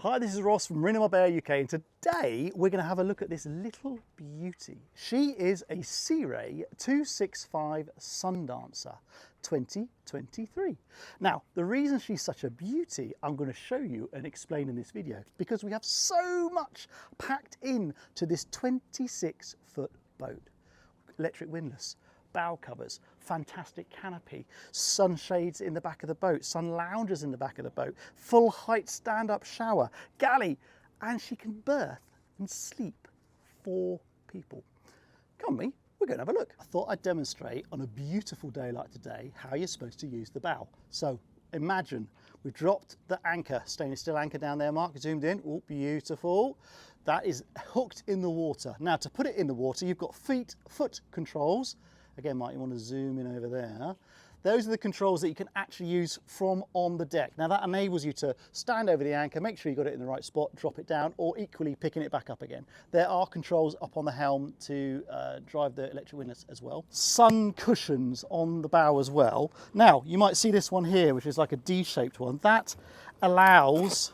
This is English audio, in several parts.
Hi, this is Ross from Marina, Marbella, UK, and today we're going to have a look at this little beauty. She is a Sea Ray 265 Sundancer 2023. Now, the reason she's such a beauty, I'm going to show you and explain in this video, because we have so much packed in to this 26-foot boat. Electric windlass, bow covers, fantastic canopy, sunshades in the back of the boat, sun loungers in the back of the boat, full height stand-up shower, galley, and she can berth and sleep 4 people. Come with me, we're going to have a look. I thought I'd demonstrate on a beautiful day like today how you're supposed to use the bow. So imagine we've dropped the anchor, stainless steel anchor down there, Mark, zoomed in, oh, beautiful. That is hooked in the water. Now to put it in the water, you've got foot controls. Again, Mike, you want to zoom in over there. Those are the controls that you can actually use from on the deck. Now that enables you to stand over the anchor, make sure you got it in the right spot, drop it down, or equally picking it back up again. There are controls up on the helm to drive the electric windlass as well. Sun cushions on the bow as well. Now, you might see this one here, which is like a D-shaped one. That allows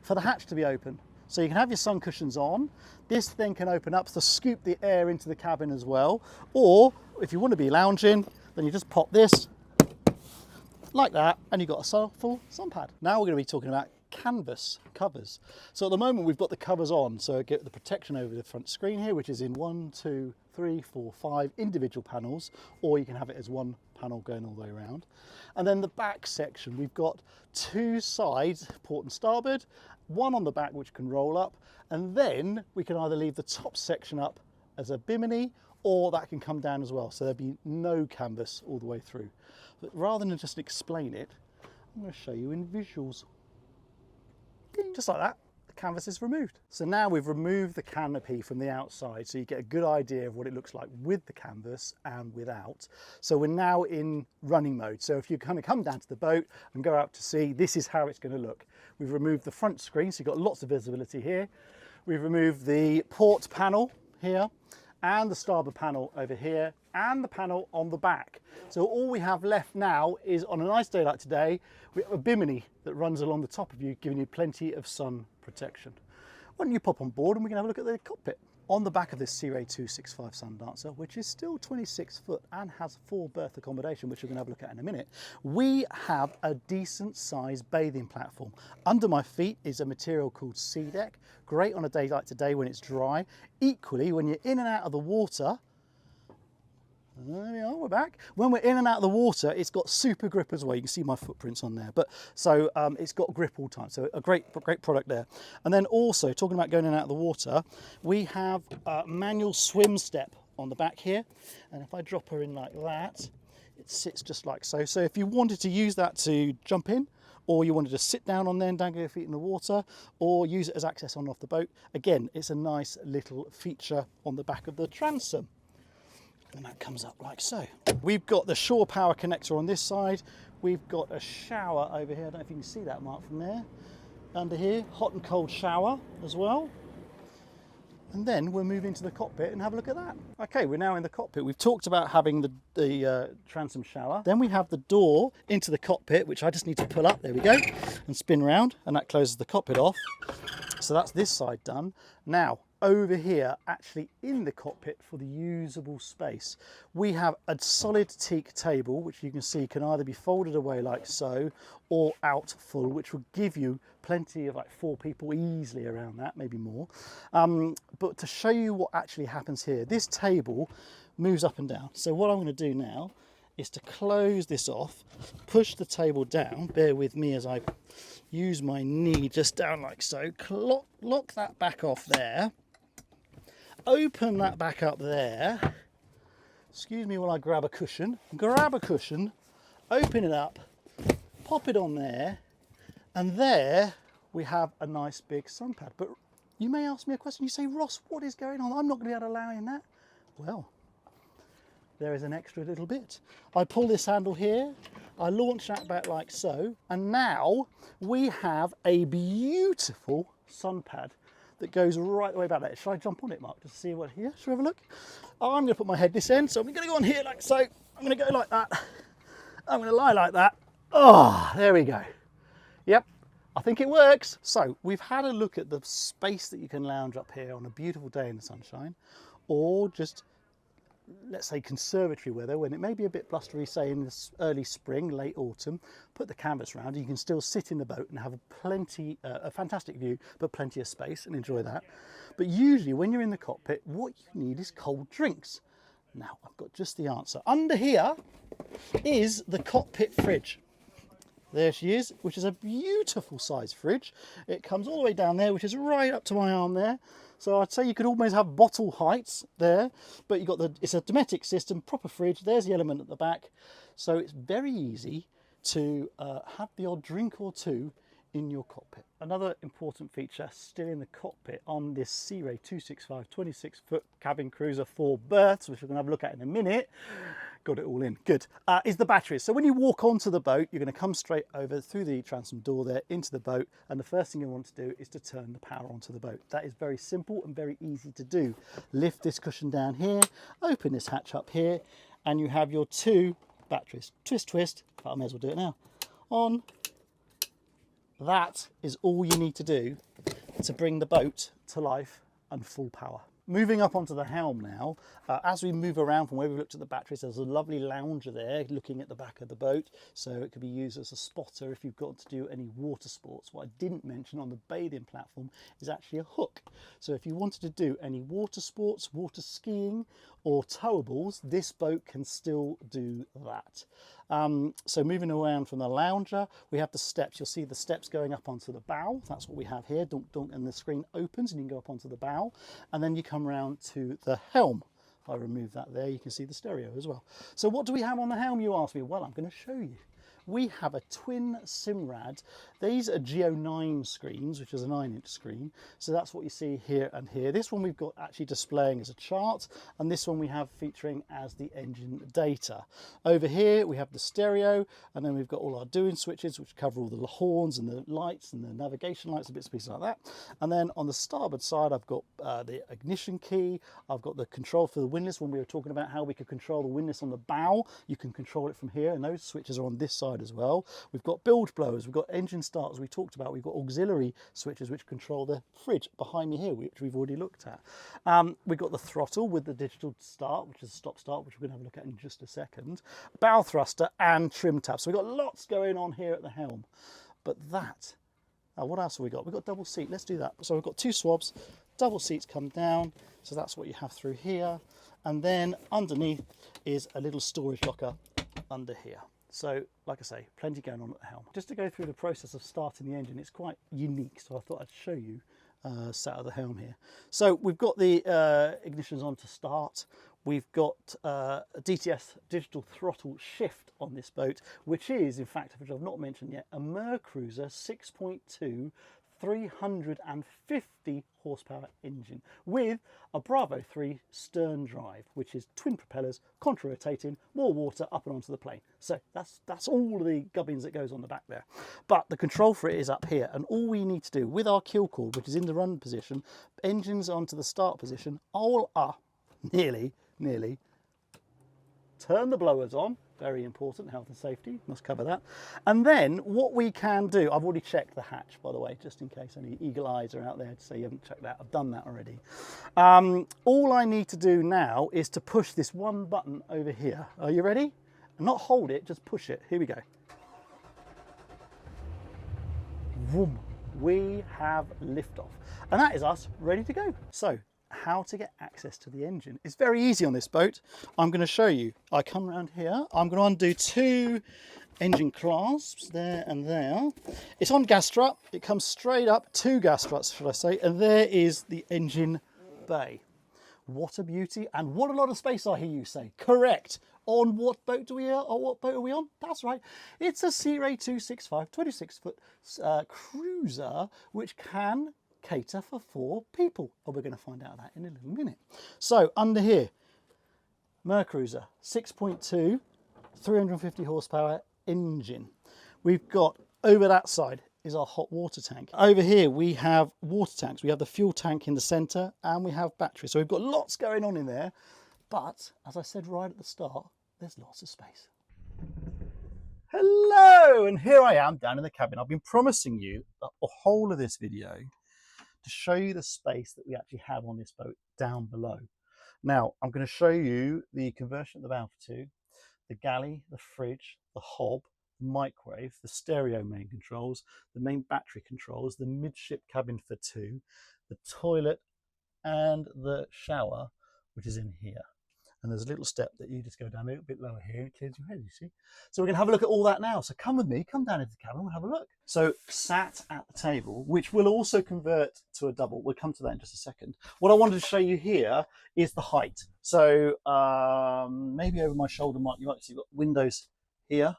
for the hatch to be open. So you can have your sun cushions on. This then can open up to scoop the air into the cabin as well. Or if you want to be lounging, then you just pop this like that and you've got a full sun pad. Now we're going to be talking about canvas covers. So at the moment we've got the covers on, so get the protection over the front screen here, which is in 1, 2, 3, 4, 5 individual panels, or you can have it as one panel going all the way around. And then the back section, we've got 2 sides, port and starboard, one on the back which can roll up, and then we can either leave the top section up as a Bimini, or that can come down as well, so there'll be no canvas all the way through. But rather than just explain it, I'm going to show you in visuals. Just like that, the canvas is removed. So now we've removed the canopy from the outside, so you get a good idea of what it looks like with the canvas and without. So we're now in running mode. So if you kind of come down to the boat and go out to sea, this is how it's going to look. We've removed the front screen, so you've got lots of visibility here. We've removed the port panel here, and the starboard panel over here, and the panel on the back. So all we have left now is, on a nice day like today, we have a Bimini that runs along the top of you, giving you plenty of sun protection. Why don't you pop on board and we can have a look at the cockpit. On the back of this Sea Ray 265 Sundancer, which is still 26 foot and has 4 berth accommodation, which we're going to have a look at in a minute, we have a decent sized bathing platform. Under my feet is a material called Sea Deck, great on a day like today when it's dry. Equally, when you're in and out of the water, there we are, we're back. When we're in and out of the water, it's got super grip as well. You can see my footprints on there. But so it's got grip all the time. So a great product there. And then also, talking about going in and out of the water, we have a manual swim step on the back here. And if I drop her in like that, it sits just like so. So if you wanted to use that to jump in, or you wanted to sit down on there and dangle your feet in the water, or use it as access on and off the boat, again, it's a nice little feature on the back of the transom. And that comes up like so. We've got the shore power connector on this side. We've got a shower over here. I don't know if you can see that, Mark, from there. Under here, hot and cold shower as well. And then we'll move into the cockpit and have a look at that. Okay, we're now in the cockpit. We've talked about having the transom shower. Then we have the door into the cockpit, which I just need to pull up. There we go. And spin round, and that closes the cockpit off. So that's this side done. Now, over here, actually in the cockpit for the usable space, we have a solid teak table, which you can see can either be folded away like so, or out full, which will give you plenty of like 4 people easily around that, maybe more. But to show you what actually happens here, this table moves up and down. So what I'm going to do now is to close this off, push the table down, bear with me as I use my knee just down like so, lock that back off there, open that back up there, excuse me while I grab a cushion, open it up, pop it on there, and there we have a nice big sun pad. But you may ask me a question, you say, Ross, what is going on? I'm not going to be able to allow in that. Well, there is an extra little bit. I pull this handle here, I launch that back like so, and now we have a beautiful sun pad that goes right the way back there. Should I jump on it, Mark, just to see what here? Should we have a look? Oh, I'm going to put my head this end, so I'm going to go on here like so. I'm going to go like that. I'm going to lie like that. Oh, there we go. Yep, I think it works. So we've had a look at the space that you can lounge up here on a beautiful day in the sunshine, or just, let's say, conservatory weather when it may be a bit blustery, say in this early spring, late autumn. Put the canvas around, you can still sit in the boat and have a fantastic view, but plenty of space, and enjoy that. But usually when you're in the cockpit, what you need is cold drinks. Now I've got just the answer. Under here is the cockpit fridge. There she is, which is a beautiful size fridge. It comes all the way down there, which is right up to my arm there. So I'd say you could almost have bottle heights there, but you've got it's a Dometic system, proper fridge. There's the element at the back. So it's very easy to have the odd drink or two in your cockpit. Another important feature still in the cockpit on this Sea Ray 265 26-foot cabin cruiser, 4 berths, which we're going to have a look at in a minute. Got it all in, good, is the batteries. So when you walk onto the boat, you're going to come straight over through the transom door there into the boat, and the first thing you want to do is to turn the power onto the boat. That is very simple and very easy to do. Lift this cushion down here, open this hatch up here, and you have your 2 batteries. Twist, twist, I may as well do it now. On. That is all you need to do to bring the boat to life and full power. Moving up onto the helm now, as we move around from where we looked at the batteries, there's a lovely lounger there looking at the back of the boat, so it could be used as a spotter if you've got to do any water sports. What I didn't mention on the bathing platform is actually a hook. So if you wanted to do any water sports, water skiing or towables, this boat can still do that. So moving around from the lounger, we have the steps. You'll see the steps going up onto the bow. That's what we have here, dunk, dunk, and the screen opens and you can go up onto the bow. And then you come around to the helm. If I remove that there, you can see the stereo as well. So what do we have on the helm, you ask me? Well, I'm going to show you. We have a twin Simrad. These are GO9 screens, which is a 9-inch screen. So that's what you see here and here. This one we've got actually displaying as a chart, and this one we have featuring as the engine data. Over here we have the stereo, and then we've got all our doing switches, which cover all the horns and the lights and the navigation lights and bits and pieces like that. And then on the starboard side, I've got the ignition key. I've got the control for the windlass. When we were talking about how we could control the windlass on the bow, you can control it from here, and those switches are on this side as well. We've got bilge blowers, we've got engine starters we talked about, we've got auxiliary switches which control the fridge behind me here, which we've already looked at. We've got the throttle with the digital start, which is a stop start, which we're going to have a look at in just a second, bow thruster and trim tab. So we've got lots going on here at the helm. But that, what else have we got? We've got double seat, let's do that. So we've got 2 swabs, double seats come down, so that's what you have through here. And then underneath is a little storage locker under here. So, like I say, plenty going on at the helm. Just to go through the process of starting the engine, it's quite unique, so I thought I'd show you sat at the helm here. So we've got the ignitions on to start. We've got a DTS digital throttle shift on this boat, which is, in fact, which I've not mentioned yet, a MerCruiser 6.2 350 horsepower engine with a Bravo 3 stern drive, which is twin propellers, contra-rotating, more water up and onto the plane. So that's all the gubbins that goes on the back there. But the control for it is up here, and all we need to do with our kill cord, which is in the run position, engines onto the start position, all are nearly, turn the blowers on. Very important, health and safety, must cover that. And then what we can do, I've already checked the hatch, by the way, just in case any eagle eyes are out there to say you haven't checked that. I've done that already. All I need to do now is to push this one button over here. Are you ready? Not hold it, just push it. Here we go. Vroom. We have liftoff. And that is us ready to go. So, how to get access to the engine. It's very easy on this boat. I'm going to show you. I come around here. I'm going to undo 2 engine clasps there and there. It's on gas strut. It comes straight up, 2 gas struts, should I say, and there is the engine bay. What a beauty, and what a lot of space, I hear you say. Correct. On what boat are we on? That's right. It's a Sea Ray 265 26-foot cruiser, which can cater for 4 people. Oh, we're going to find out that in a little minute. So under here, MerCruiser 6.2 350 horsepower engine. We've got over that side is our hot water tank. Over here we have water tanks. We have the fuel tank in the center and we have batteries. So we've got lots going on in there, but as I said right at the start, there's lots of space. Hello, and here I am down in the cabin. I've been promising you the whole of this video to show you the space that we actually have on this boat down below. Now, I'm going to show you the conversion at the bow for two, the galley, the fridge, the hob, the microwave, the stereo main controls, the main battery controls, the midship cabin for two, the toilet, and the shower, which is in here. And there's a little step that you just go down a little bit lower here and it clears your head, you see. So we're going to have a look at all that now. So come with me, come down into the cabin, we'll have a look. So sat at the table, which will also convert to a double. We'll come to that in just a second. What I wanted to show you here is the height. So maybe over my shoulder mark, you might see you've got windows here.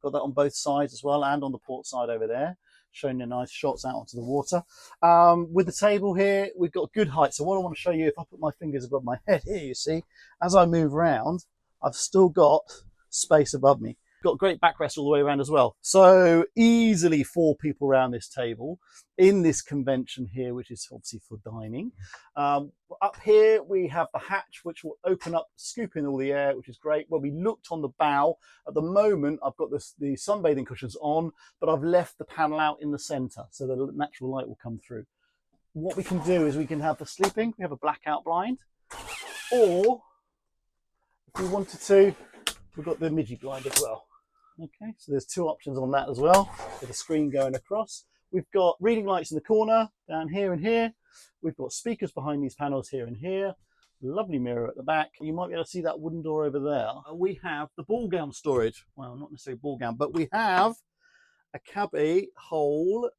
Got that on both sides as well, and on the port side over there, showing you nice shots out onto the water. With the table here, we've got good height. So what I want to show you, if I put my fingers above my head here, you see, as I move around, I've still got space above me. Got great backrest all the way around as well. So easily 4 people around this table in this convention here, which is obviously for dining. Up here we have the hatch, which will open up, scoop in all the air, which is great. Well, we looked on the bow. At the moment, I've got the sunbathing cushions on, but I've left the panel out in the center so the natural light will come through. What we can do is we can have the sleeping, we have a blackout blind, or if we wanted to, we've got the midget blind as well. Okay, so there's 2 options on that as well, with a screen going across. We've got reading lights in the corner, down here and here. We've got speakers behind these panels here and here. Lovely mirror at the back. You might be able to see that wooden door over there. We have the ball gown storage. Well, not necessarily ball gown, but we have a cabbie hole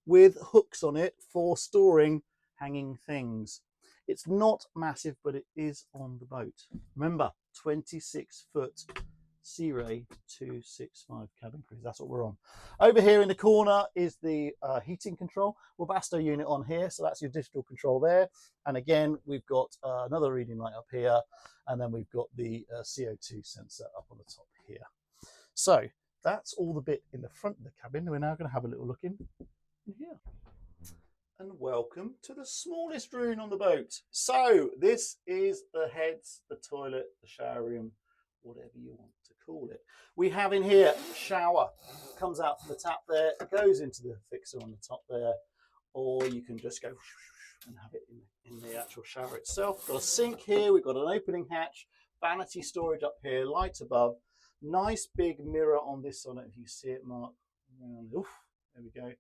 with hooks on it for storing hanging things. It's not massive, but it is on the boat. Remember, 26-foot Sea Ray 265 cabin cruise. That's what we're on. Over here in the corner is the heating control. Webasto unit on here, so that's your digital control there. And again, we've got another reading light up here, and then we've got the CO2 sensor up on the top here. So that's all the bit in the front of the cabin. We're now going to have a little look in here. And welcome to the smallest room on the boat. So this is the heads, the toilet, the shower room, whatever you want to call it. We have in here a shower. It comes out from the tap there, it goes into the fixer on the top there, or you can just go and have it in the actual shower itself. Got a sink here, we've got an opening hatch, vanity storage up here, light above, nice big mirror on this side, if you see it, Mark. Oof, there we go.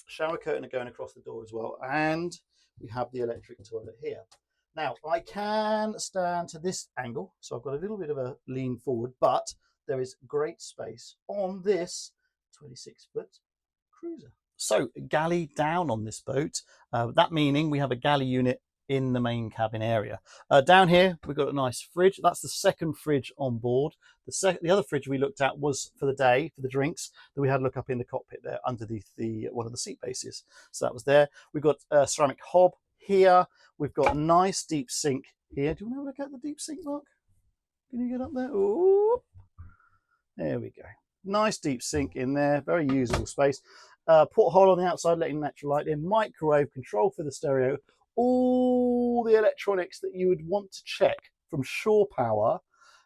Shower curtain going across the door as well, and we have the electric toilet here. Now, I can stand to this angle, so I've got a little bit of a lean forward, but there is great space on this 26-foot cruiser. So, galley down on this boat, that meaning we have a galley unit in the main cabin area. Down here, we've got a nice fridge. That's the second fridge on board. The other fridge we looked at was for the day, for the drinks, that we had a look up in the cockpit there underneath one of the seat bases. So that was there. We've got a ceramic hob here. We've got a nice deep sink here. Do you want to have a look at the deep sink, Mark? Can you get up there? Ooh. There we go. Nice deep sink in there. Very usable space. Porthole on the outside, letting natural light in. Microwave, control for the stereo. All the electronics that you would want to check from shore power.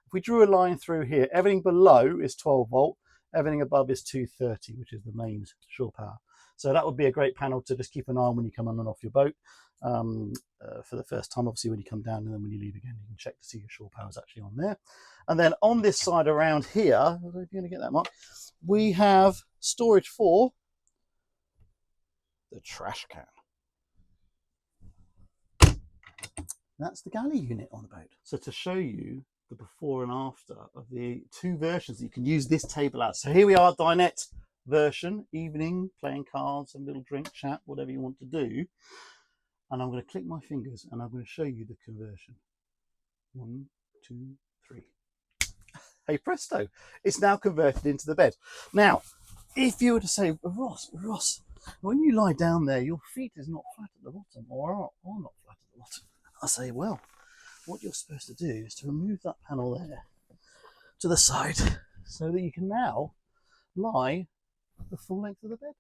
If we drew a line through here, everything below is 12 volt. Everything above is 230, which is the main shore power. So that would be a great panel to just keep an eye on when you come on and off your boat. For the first time, obviously, when you come down, and then when you leave again, you can check to see your shore power is actually on there. And then on this side around here, I don't know if you're going to get that, Mark, we have storage for the trash can. That's the galley unit on the boat. So to show you the before and after of the 2 versions that you can use this table as. So here we are, dinette version, evening, playing cards, a little drink, chat, whatever you want to do. And I'm going to click my fingers and I'm going to show you the conversion. 1, 2, 3. Hey presto, it's now converted into the bed. Now, if you were to say, Ross, when you lie down there, your feet is not flat at the bottom, or are not flat at the bottom. I say, well, what you're supposed to do is to remove that panel there to the side so that you can now lie the full length of the bed,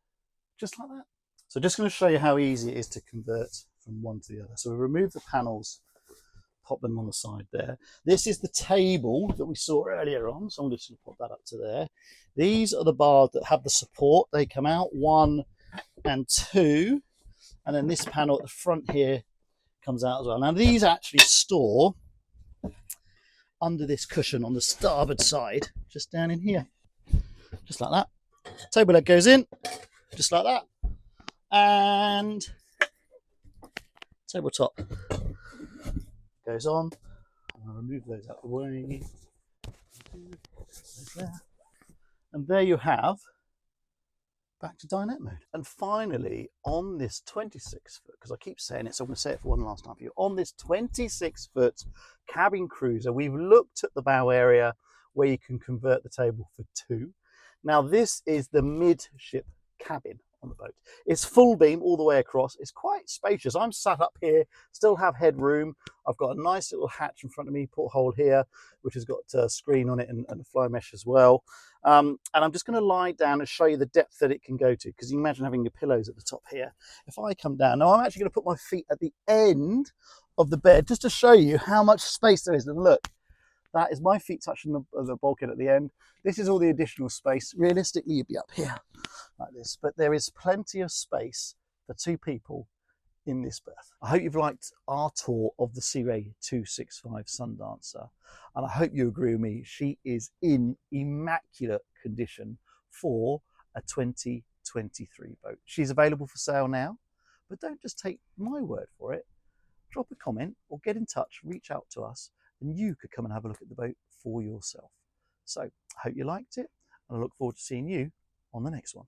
just like that. So just going to show you how easy it is to convert from one to the other. So we remove the panels pop them on the side there. This is the table that we saw earlier on, so I'm just going to pop that up to there. These are the bars that have the support. They come out 1 and 2, and then this panel at the front here comes out as well. Now these actually store under this cushion on the starboard side, just down in here, just like that. Table leg goes in, just like that, and tabletop goes on. I'll remove those out of the way. There. And there you have back to dinette mode. And finally, on this 26 foot, because I keep saying it, so I'm going to say it for one last time for you. On this 26 foot cabin cruiser, we've looked at the bow area where you can convert the table for 2. Now, this is the midship cabin on the boat. It's full beam all the way across. It's quite spacious. I'm sat up here, still have headroom. I've got a nice little hatch in front of me, porthole here, which has got a screen on it and a fly mesh as well. And I'm just going to lie down and show you the depth that it can go to, because you can imagine having your pillows at the top here. If I come down, now I'm actually going to put my feet at the end of the bed just to show you how much space there is. And look, that is my feet touching the bulkhead at the end. This is all the additional space. Realistically, you'd be up here like this, but there is plenty of space for 2 people in this berth. I hope you've liked our tour of the Sea Ray 265 Sundancer, and I hope you agree with me, she is in immaculate condition for a 2023 boat. She's available for sale now, but don't just take my word for it. Drop a comment or get in touch, reach out to us, and you could come and have a look at the boat for yourself. So I hope you liked it, and I look forward to seeing you on the next one.